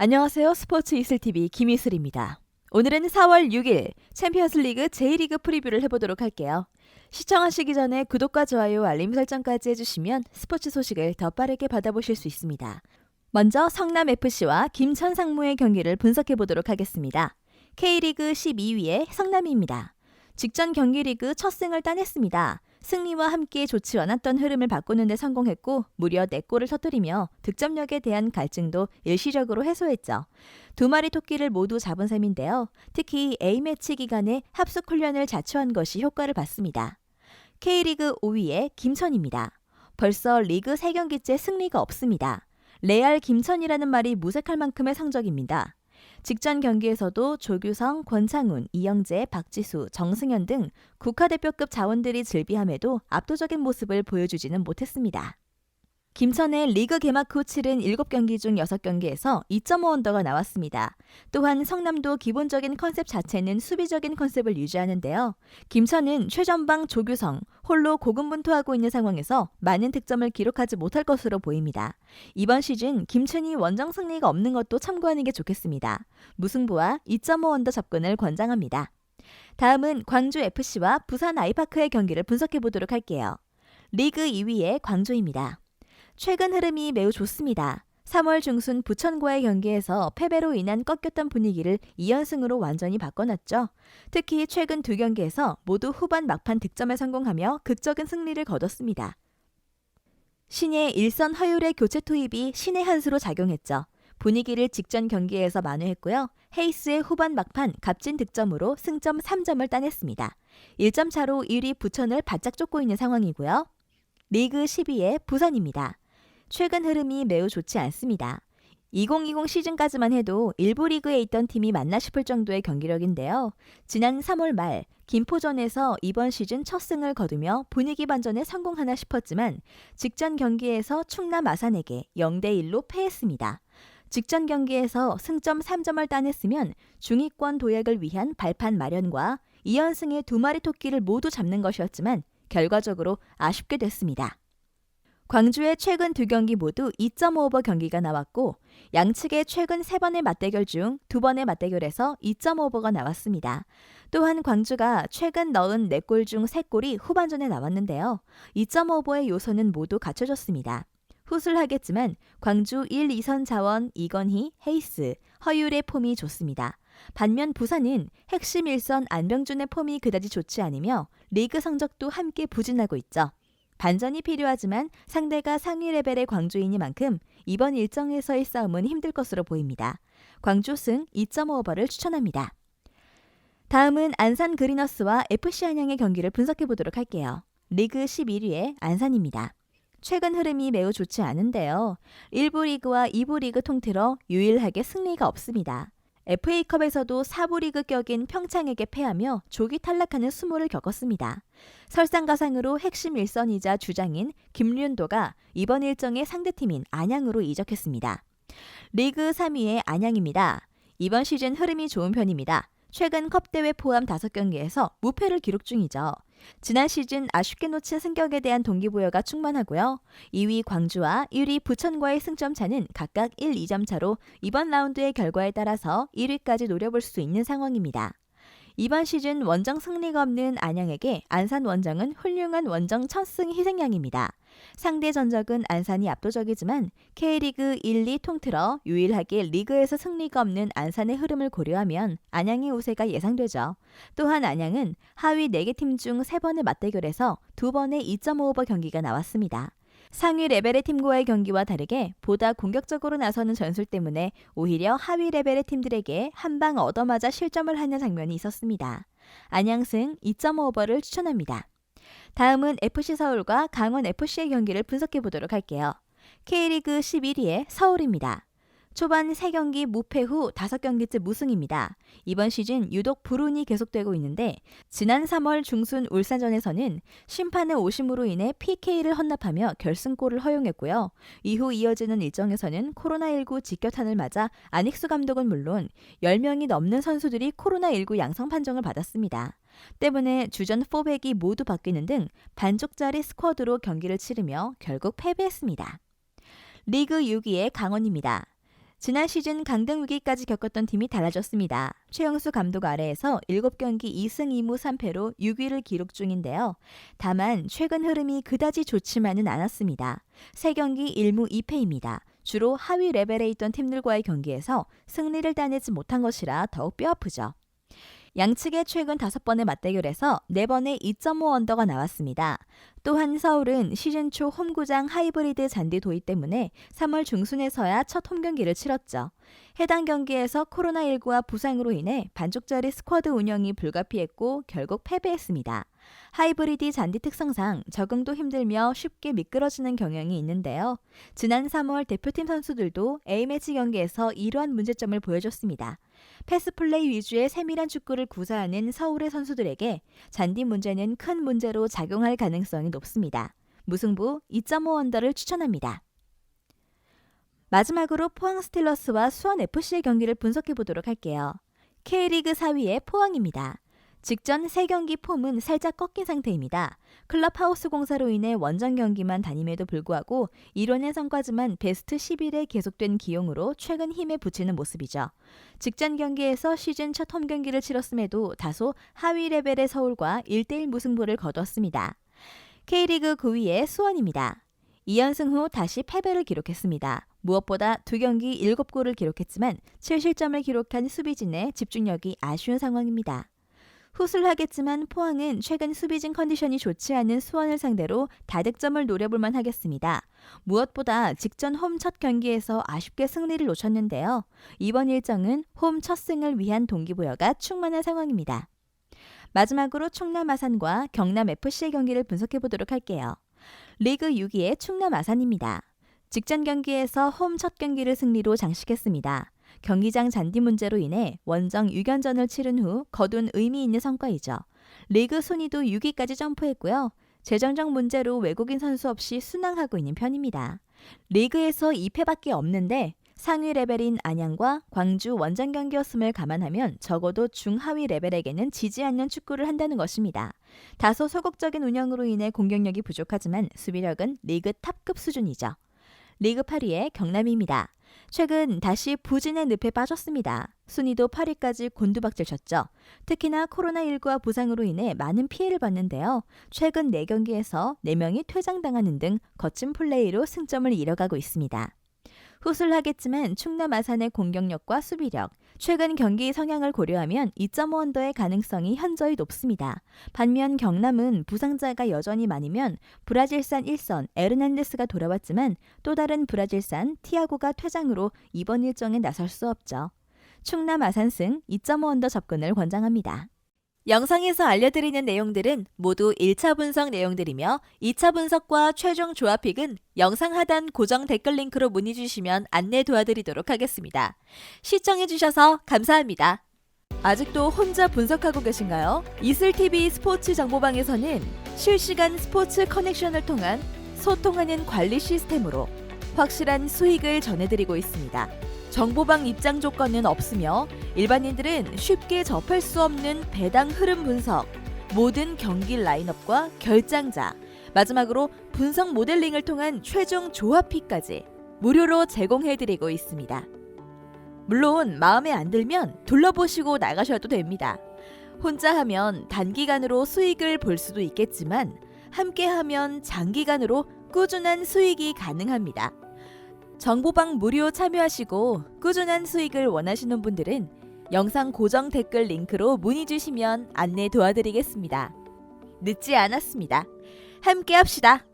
안녕하세요. 스포츠 이슬TV 김이슬입니다. 오늘은 4월 6일 챔피언스리그 J리그 프리뷰를 해보도록 할게요. 시청하시기 전에 구독과 좋아요, 알림 설정까지 해주시면 스포츠 소식을 더 빠르게 받아보실 수 있습니다. 먼저 성남FC와 김천상무의 경기를 분석해보도록 하겠습니다. K리그 12위의 성남입니다. 직전 경기 리그 첫 승을 따냈습니다. 승리와 함께 좋지 않았던 흐름을 바꾸는 데 성공했고 무려 4골을 터뜨리며 득점력에 대한 갈증도 일시적으로 해소했죠. 두 마리 토끼를 모두 잡은 셈인데요. 특히 A매치 기간에 합숙 훈련을 자초한 것이 효과를 봤습니다. K리그 5위의 김천입니다. 벌써 리그 3경기째 승리가 없습니다. 레알 김천이라는 말이 무색할 만큼의 성적입니다. 직전 경기에서도 조규성, 권창훈, 이영재, 박지수, 정승현 등 국가대표급 자원들이 즐비함에도 압도적인 모습을 보여주지는 못했습니다. 김천의 리그 개막 후 치른 7경기 중 6경기에서 2.5 언더가 나왔습니다. 또한 성남도 기본적인 컨셉 자체는 수비적인 컨셉을 유지하는데요. 김천은 최전방 조규성, 홀로 고군분투하고 있는 상황에서 많은 득점을 기록하지 못할 것으로 보입니다. 이번 시즌 김천이 원정 승리가 없는 것도 참고하는 게 좋겠습니다. 무승부와 2.5 언더 접근을 권장합니다. 다음은 광주FC와 부산 아이파크의 경기를 분석해보도록 할게요. 리그 2위의 광주입니다. 최근 흐름이 매우 좋습니다. 3월 중순 부천과의 경기에서 패배로 인한 꺾였던 분위기를 2연승으로 완전히 바꿔놨죠. 특히 최근 2경기에서 모두 후반 막판 득점에 성공하며 극적인 승리를 거뒀습니다. 신의 일선 허율의 교체 투입이 신의 한 수로 작용했죠. 분위기를 직전 경기에서 만회했고요. 헤이스의 후반 막판 값진 득점으로 승점 3점을 따냈습니다. 1점 차로 1위 부천을 바짝 쫓고 있는 상황이고요. 리그 12위의 부산입니다. 최근 흐름이 매우 좋지 않습니다. 2020 시즌까지만 해도 일부 리그에 있던 팀이 맞나 싶을 정도의 경기력인데요. 지난 3월 말 김포전에서 이번 시즌 첫 승을 거두며 분위기 반전에 성공하나 싶었지만 직전 경기에서 충남 아산에게 0대1로 패했습니다. 직전 경기에서 승점 3점을 따냈으면 중위권 도약을 위한 발판 마련과 2연승의 두 마리 토끼를 모두 잡는 것이었지만 결과적으로 아쉽게 됐습니다. 광주의 최근 2경기 모두 2.5오버 경기가 나왔고 양측의 최근 3번의 맞대결 중 2번의 맞대결에서 2.5오버가 나왔습니다. 또한 광주가 최근 넣은 4골 중 3골이 후반전에 나왔는데요. 2.5오버의 요소는 모두 갖춰졌습니다. 후술하겠지만 광주 1, 2선 자원 이건희, 헤이스, 허율의 폼이 좋습니다. 반면 부산은 핵심 1선 안병준의 폼이 그다지 좋지 않으며 리그 성적도 함께 부진하고 있죠. 반전이 필요하지만 상대가 상위 레벨의 광주이니만큼 이번 일정에서의 싸움은 힘들 것으로 보입니다. 광주 승 2.5오버를 추천합니다. 다음은 안산 그리너스와 FC 안양의 경기를 분석해보도록 할게요. 리그 11위의 안산입니다. 최근 흐름이 매우 좋지 않은데요. 1부 리그와 2부 리그 통틀어 유일하게 승리가 없습니다. FA컵에서도 4부 리그 격인 평창에게 패하며 조기 탈락하는 수모를 겪었습니다. 설상가상으로 핵심 일선이자 주장인 김륜도가 이번 일정의 상대팀인 안양으로 이적했습니다. 리그 3위의 안양입니다. 이번 시즌 흐름이 좋은 편입니다. 최근 컵대회 포함 5경기에서 무패를 기록 중이죠. 지난 시즌 아쉽게 놓친 승격에 대한 동기부여가 충만하고요. 2위 광주와 1위 부천과의 승점 차는 각각 1, 2점 차로 이번 라운드의 결과에 따라서 1위까지 노려볼 수 있는 상황입니다. 이번 시즌 원정 승리가 없는 안양에게 안산 원정은 훌륭한 원정 첫 승 희생양입니다. 상대 전적은 안산이 압도적이지만 K리그 1, 2 통틀어 유일하게 리그에서 승리가 없는 안산의 흐름을 고려하면 안양의 우세가 예상되죠. 또한 안양은 하위 4개 팀 중 3번의 맞대결에서 2번의 2.5오버 경기가 나왔습니다. 상위 레벨의 팀과의 경기와 다르게 보다 공격적으로 나서는 전술 때문에 오히려 하위 레벨의 팀들에게 한 방 얻어맞아 실점을 하는 장면이 있었습니다. 안양승 2.5오버를 추천합니다. 다음은 FC서울과 강원FC의 경기를 분석해보도록 할게요. K리그 11위의 서울입니다. 초반 3경기 무패 후 5경기째 무승입니다. 이번 시즌 유독 불운이 계속되고 있는데 지난 3월 중순 울산전에서는 심판의 오심으로 인해 PK를 헌납하며 결승골을 허용했고요. 이후 이어지는 일정에서는 코로나19 직격탄을 맞아 안익수 감독은 물론 10명이 넘는 선수들이 코로나19 양성 판정을 받았습니다. 때문에 주전 4백이 모두 바뀌는 등 반쪽짜리 스쿼드로 경기를 치르며 결국 패배했습니다. 리그 6위의 강원입니다. 지난 시즌 강등 위기까지 겪었던 팀이 달라졌습니다. 최영수 감독 아래에서 7경기 2승 2무 3패로 6위를 기록 중인데요. 다만 최근 흐름이 그다지 좋지만은 않았습니다. 3경기 1무 2패입니다. 주로 하위 레벨에 있던 팀들과의 경기에서 승리를 따내지 못한 것이라 더욱 뼈아프죠. 양측의 최근 5번의 맞대결에서 4번의 2.5 언더가 나왔습니다. 또한 서울은 시즌 초 홈구장 하이브리드 잔디 도입 때문에 3월 중순에서야 첫 홈경기를 치렀죠. 해당 경기에서 코로나19와 부상으로 인해 반쪽짜리 스쿼드 운영이 불가피했고 결국 패배했습니다. 하이브리드 잔디 특성상 적응도 힘들며 쉽게 미끄러지는 경향이 있는데요. 지난 3월 대표팀 선수들도 A매치 경기에서 이러한 문제점을 보여줬습니다. 패스플레이 위주의 세밀한 축구를 구사하는 서울의 선수들에게 잔디 문제는 큰 문제로 작용할 가능성이 높습니다. 무승부 2.5 언더를 추천합니다. 마지막으로 포항 스틸러스와 수원 FC의 경기를 분석해 보도록 할게요. K리그 4위의 포항입니다. 직전 3경기 폼은 살짝 꺾인 상태입니다. 클럽하우스 공사로 인해 원정 경기만 다님에도 불구하고 이론의 성과지만 베스트 11에 계속된 기용으로 최근 힘에 붙이는 모습이죠. 직전 경기에서 시즌 첫 홈경기를 치렀음에도 다소 하위 레벨의 서울과 1대1 무승부를 거뒀습니다. K리그 9위의 수원입니다. 2연승 후 다시 패배를 기록했습니다. 무엇보다 2경기 7골을 기록했지만 7실점을 기록한 수비진의 집중력이 아쉬운 상황입니다. 후술하겠지만 포항은 최근 수비진 컨디션이 좋지 않은 수원을 상대로 다득점을 노려볼만 하겠습니다. 무엇보다 직전 홈 첫 경기에서 아쉽게 승리를 놓쳤는데요. 이번 일정은 홈 첫 승을 위한 동기부여가 충만한 상황입니다. 마지막으로 충남 아산과 경남 FC의 경기를 분석해 보도록 할게요. 리그 6위의 충남 아산입니다. 직전 경기에서 홈 첫 경기를 승리로 장식했습니다. 경기장 잔디 문제로 인해 원정 6연전을 치른 후 거둔 의미 있는 성과이죠. 리그 순위도 6위까지 점프했고요. 재정적 문제로 외국인 선수 없이 순항하고 있는 편입니다. 리그에서 2패밖에 없는데 상위 레벨인 안양과 광주 원정 경기였음을 감안하면 적어도 중하위 레벨에게는 지지 않는 축구를 한다는 것입니다. 다소 소극적인 운영으로 인해 공격력이 부족하지만 수비력은 리그 탑급 수준이죠. 리그 8위의 경남입니다. 최근 다시 부진의 늪에 빠졌습니다. 순위도 8위까지 곤두박질 쳤죠. 특히나 코로나19와 부상으로 인해 많은 피해를 봤는데요. 최근 4경기에서 4명이 퇴장당하는 등 거친 플레이로 승점을 잃어가고 있습니다. 후술하겠지만 충남 아산의 공격력과 수비력, 최근 경기 성향을 고려하면 2.5 언더의 가능성이 현저히 높습니다. 반면 경남은 부상자가 여전히 많으면 브라질산 1선 에르난데스가 돌아왔지만 또 다른 브라질산 티아고가 퇴장으로 이번 일정에 나설 수 없죠. 충남 아산승 2.5 언더 접근을 권장합니다. 영상에서 알려드리는 내용들은 모두 1차 분석 내용들이며 2차 분석과 최종 조합픽은 영상 하단 고정 댓글 링크로 문의 주시면 안내 도와드리도록 하겠습니다. 시청해주셔서 감사합니다. 아직도 혼자 분석하고 계신가요? 이슬TV 스포츠 정보방에서는 실시간 스포츠 커넥션을 통한 소통하는 관리 시스템으로 확실한 수익을 전해드리고 있습니다. 정보방 입장 조건은 없으며 일반인들은 쉽게 접할 수 없는 배당 흐름 분석, 모든 경기 라인업과 결장자, 마지막으로 분석 모델링을 통한 최종 조합픽까지 무료로 제공해드리고 있습니다. 물론 마음에 안 들면 둘러보시고 나가셔도 됩니다. 혼자 하면 단기간으로 수익을 볼 수도 있겠지만 함께하면 장기간으로 꾸준한 수익이 가능합니다. 정보방 무료 참여하시고 꾸준한 수익을 원하시는 분들은 영상 고정 댓글 링크로 문의 주시면 안내 도와드리겠습니다. 늦지 않았습니다. 함께 합시다.